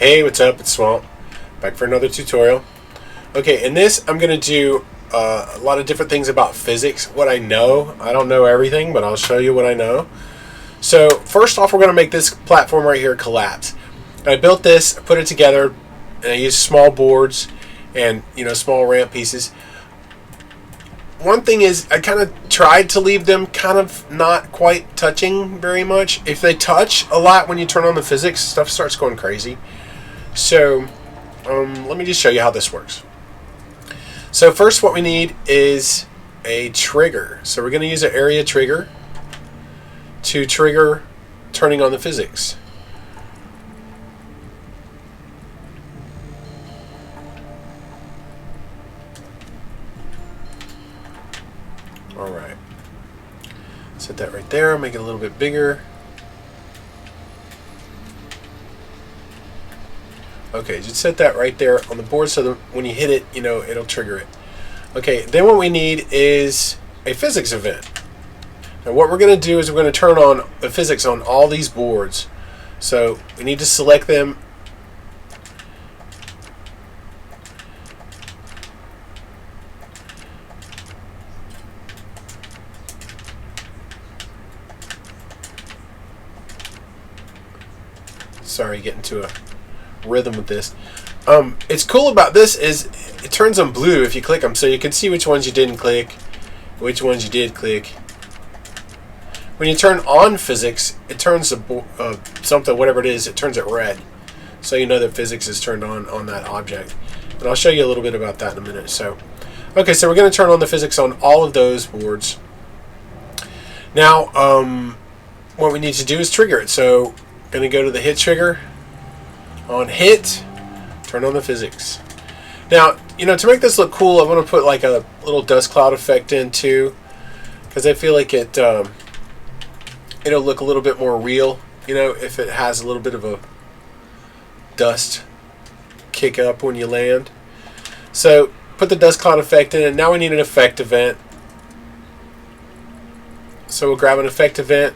Hey, what's up? It's Swamp. Back for another tutorial. Okay, in this I'm going to do a lot of different things about physics. What I know. I don't know everything, but I'll show you what I know. So first off, we're going to make this platform right here collapse. And I built this, put it together, and I used small boards and small ramp pieces. One thing is I kind of tried to leave them kind of not quite touching very much. If they touch a lot when you turn on the physics, stuff starts going crazy. So let me just show you how this works. So first what we need is a trigger. So we're going to use an area trigger to trigger turning on the physics. Alright. Set that right there, make it a little bit bigger. Okay, just set that right there on the board so that when you hit it, it'll trigger it. Okay, then what we need is a physics event. Now what we're going to do is we're going to turn on the physics on all these boards. So we need to select them. Sorry, getting to a rhythm with this. It's cool about this is it turns on blue if you click them, so you can see which ones you didn't click, which ones you did click. When you turn on physics, it turns something, whatever it is, it turns it red, so you know that physics is turned on that object. And I'll show you a little bit about that in a minute. So, okay, so we're going to turn on the physics on all of those boards. Now, what we need to do is trigger it. So, going to go to the hit trigger. On hit, turn on the physics. Now, to make this look cool, I'm going to put like a little dust cloud effect in too, because I feel like it'll look a little bit more real, if it has a little bit of a dust kick up when you land. So put the dust cloud effect in, and now we need an effect event. So we'll grab an effect event.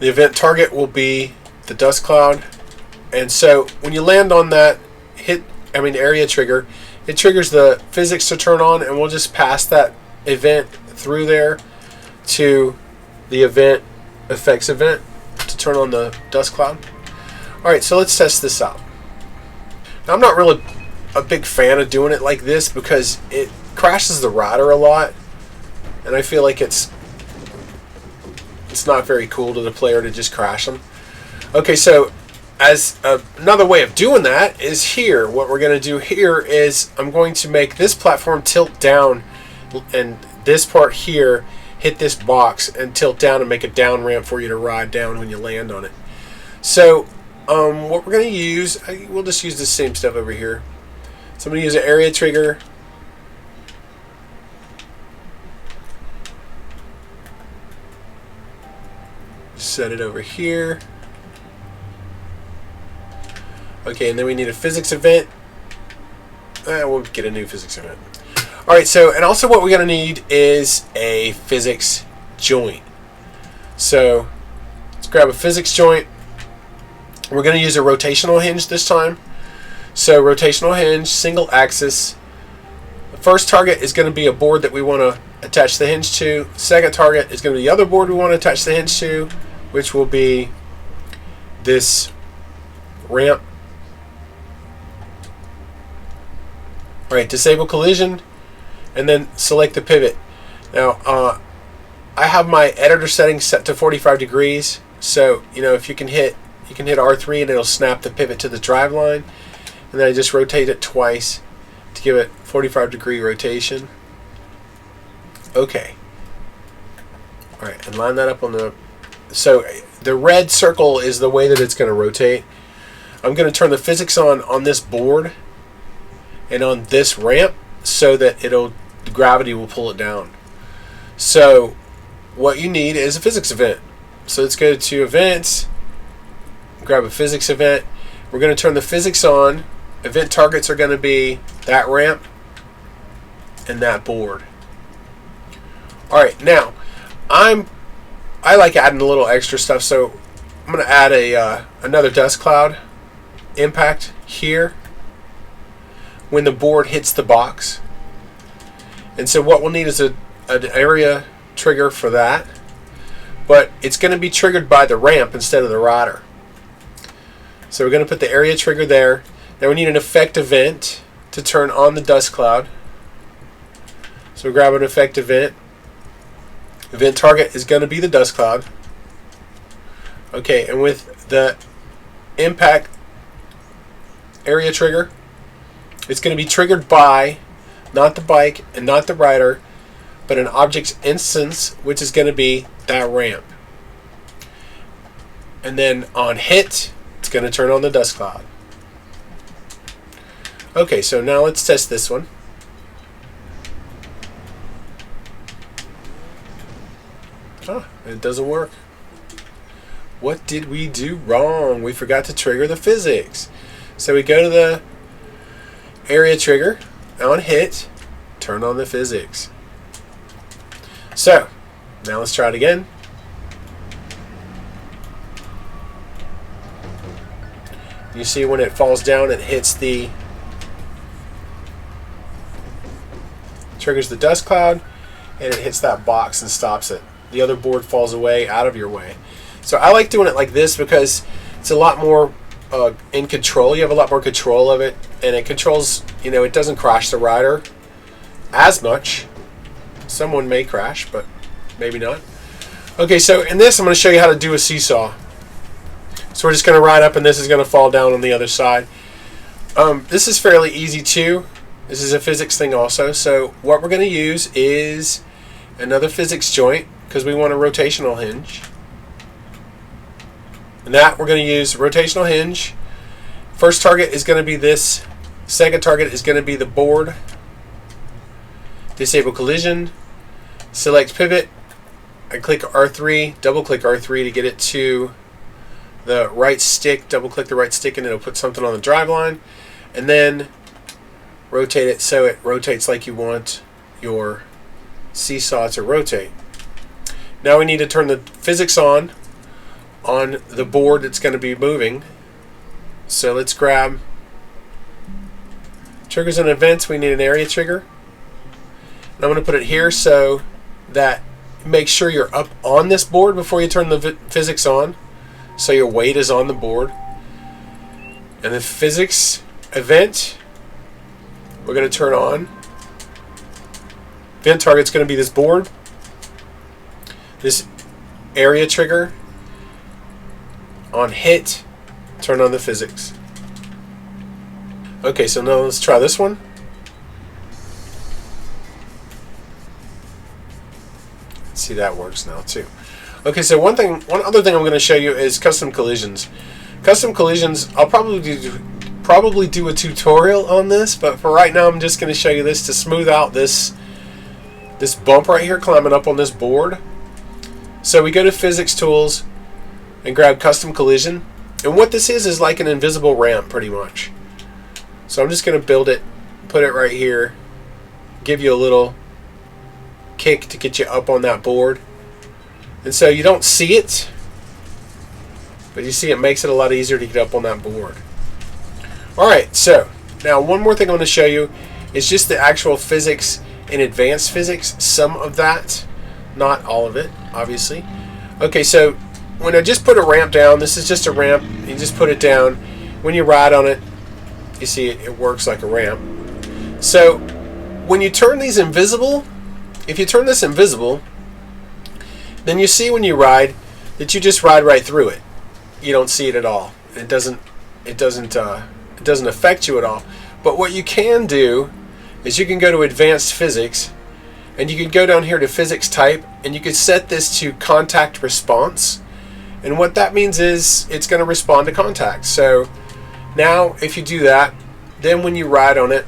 The event target will be the dust cloud, and so when you land on that area trigger, it triggers the physics to turn on, and we'll just pass that event through there to the effects event to turn on the dust cloud. Alright, so let's test this out. Now, I'm not really a big fan of doing it like this because it crashes the router a lot, and I feel like it's not very cool to the player to just crash them. Okay, so as another way of doing that is here. What we're going to do here is I'm going to make this platform tilt down, and this part here hit this box and tilt down and make a down ramp for you to ride down when you land on it. So what we're going to use, we'll just use the same stuff over here. So I'm going to use an area trigger. Set it over here. Okay, and then we need a physics event. We'll get a new physics event. Alright, so, and also what we're going to need is a physics joint. So, let's grab a physics joint. We're going to use a rotational hinge this time. So, rotational hinge, single axis. The first target is going to be a board that we want to attach the hinge to. Second target is going to be the other board we want to attach the hinge to, which will be this ramp. Alright, disable collision, and then select the pivot. Now, I have my editor settings set to 45 degrees, so if you can hit R3 and it'll snap the pivot to the drive line, and then I just rotate it twice to give it 45-degree rotation. Okay. Alright, and line that up on the... So the red circle is the way that it's going to rotate. I'm going to turn the physics on this board and on this ramp so that the gravity will pull it down. So what you need is a physics event. So let's go to events, grab a physics event. We're going to turn the physics on. Event targets are going to be that ramp and that board. Alright, now I like adding a little extra stuff, so I'm going to add another dust cloud impact here when the board hits the box. And so what we'll need is an area trigger for that, but it's going to be triggered by the ramp instead of the rider. So we're going to put the area trigger there. Now we need an effect event to turn on the dust cloud. So we grab an effect event. Event target is going to be the dust cloud. Okay, and with the impact area trigger, it's going to be triggered by not the bike and not the rider, but an object's instance, which is going to be that ramp. And then on hit, it's going to turn on the dust cloud. Okay, so now let's test this one. It doesn't work. What did we do wrong? We forgot to trigger the physics. So we go to the area trigger, on hit, turn on the physics. So, now let's try it again. You see when it falls down, it hits the, triggers the dust cloud, and it hits that box and stops it. The other board falls away, out of your way. So I like doing it like this because it's a lot more in control. You have a lot more control of it, and it controls, you know, it doesn't crash the rider as much. Someone may crash, but maybe not. Okay, so in this I'm going to show you how to do a seesaw. So we're just going to ride up and this is going to fall down on the other side. This is fairly easy too. This is a physics thing also. So what we're going to use is another physics joint because we want a rotational hinge. And that we're going to use rotational hinge. First target is going to be this. Second target is going to be the board. Disable collision. Select pivot. I click R3, double click R3 to get it to the right stick. Double click the right stick and it'll put something on the drive line. And then rotate it so it rotates like you want your seesaw to rotate. Now we need to turn the physics on the board that's going to be moving. So let's grab triggers and events. We need an area trigger. And I'm going to put it here so that make sure you're up on this board before you turn the physics on, so your weight is on the board. And the physics event we're going to turn on. Event target's going to be this board. This area trigger, on hit, turn on the physics. Okay, so now let's try this one. Let's see, that works now too. Okay, so one other thing I'm going to show you is custom collisions. Custom collisions, I'll probably do a tutorial on this, but for right now I'm just going to show you this to smooth out this bump right here climbing up on this board. So we go to physics tools and grab custom collision, and what this is like an invisible ramp pretty much. So I'm just going to build it, put it right here, give you a little kick to get you up on that board. And so you don't see it, but you see it makes it a lot easier to get up on that board. Alright, so now one more thing I'm going to show you is just the actual physics in advanced physics, some of that, not all of it, obviously. Okay, so when I just put a ramp down, this is just a ramp, you just put it down. When you ride on it, you see it works like a ramp. So when you turn these invisible, if you turn this invisible, then you see when you ride that you just ride right through it. You don't see it at all. It doesn't affect you at all. But what you can do is you can go to advanced physics, and you can go down here to physics type, and you can set this to contact response. And what that means is it's going to respond to contact. So now if you do that, then when you ride on it,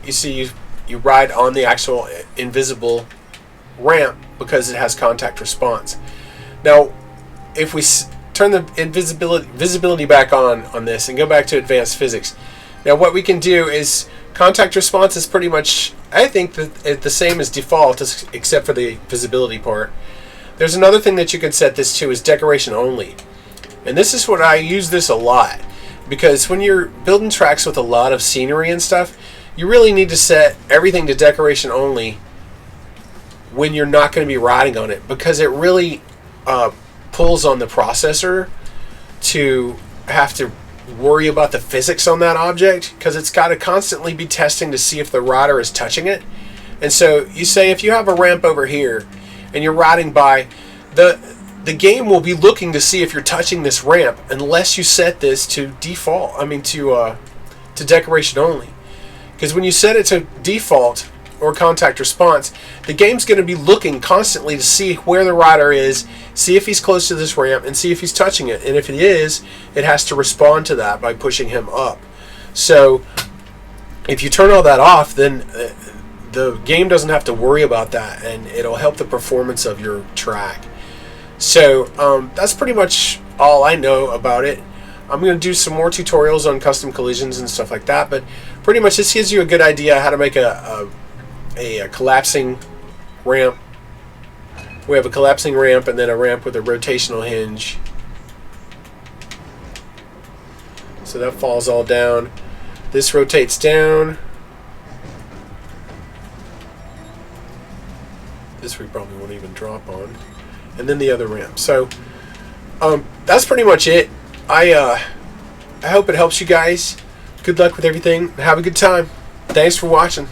you see you ride on the actual invisible ramp because it has contact response. Now if we turn the visibility back on this and go back to advanced physics, now what we can do is contact response is pretty much, I think, the same as default except for the visibility part. There's another thing that you can set this to is decoration only. And this is what I use this a lot. because when you're building tracks with a lot of scenery and stuff, you really need to set everything to decoration only when you're not going to be riding on it, because it really pulls on the processor to have to worry about the physics on that object, because it's got to constantly be testing to see if the rider is touching it. And so you say if you have a ramp over here and you're riding by, the game will be looking to see if you're touching this ramp unless you set this to default. I mean to decoration only. Because when you set it to default or contact response, the game's going to be looking constantly to see where the rider is, see if he's close to this ramp, and see if he's touching it. And if it is, it has to respond to that by pushing him up. So if you turn all that off, then the game doesn't have to worry about that, and it'll help the performance of your track. So that's pretty much all I know about it. I'm going to do some more tutorials on custom collisions and stuff like that, but pretty much this gives you a good idea how to make a collapsing ramp. We have a collapsing ramp and then a ramp with a rotational hinge. So that falls all down. This rotates down. This we probably won't even drop on. And then the other ramp. So that's pretty much it. I hope it helps you guys. Good luck with everything. Have a good time. Thanks for watching.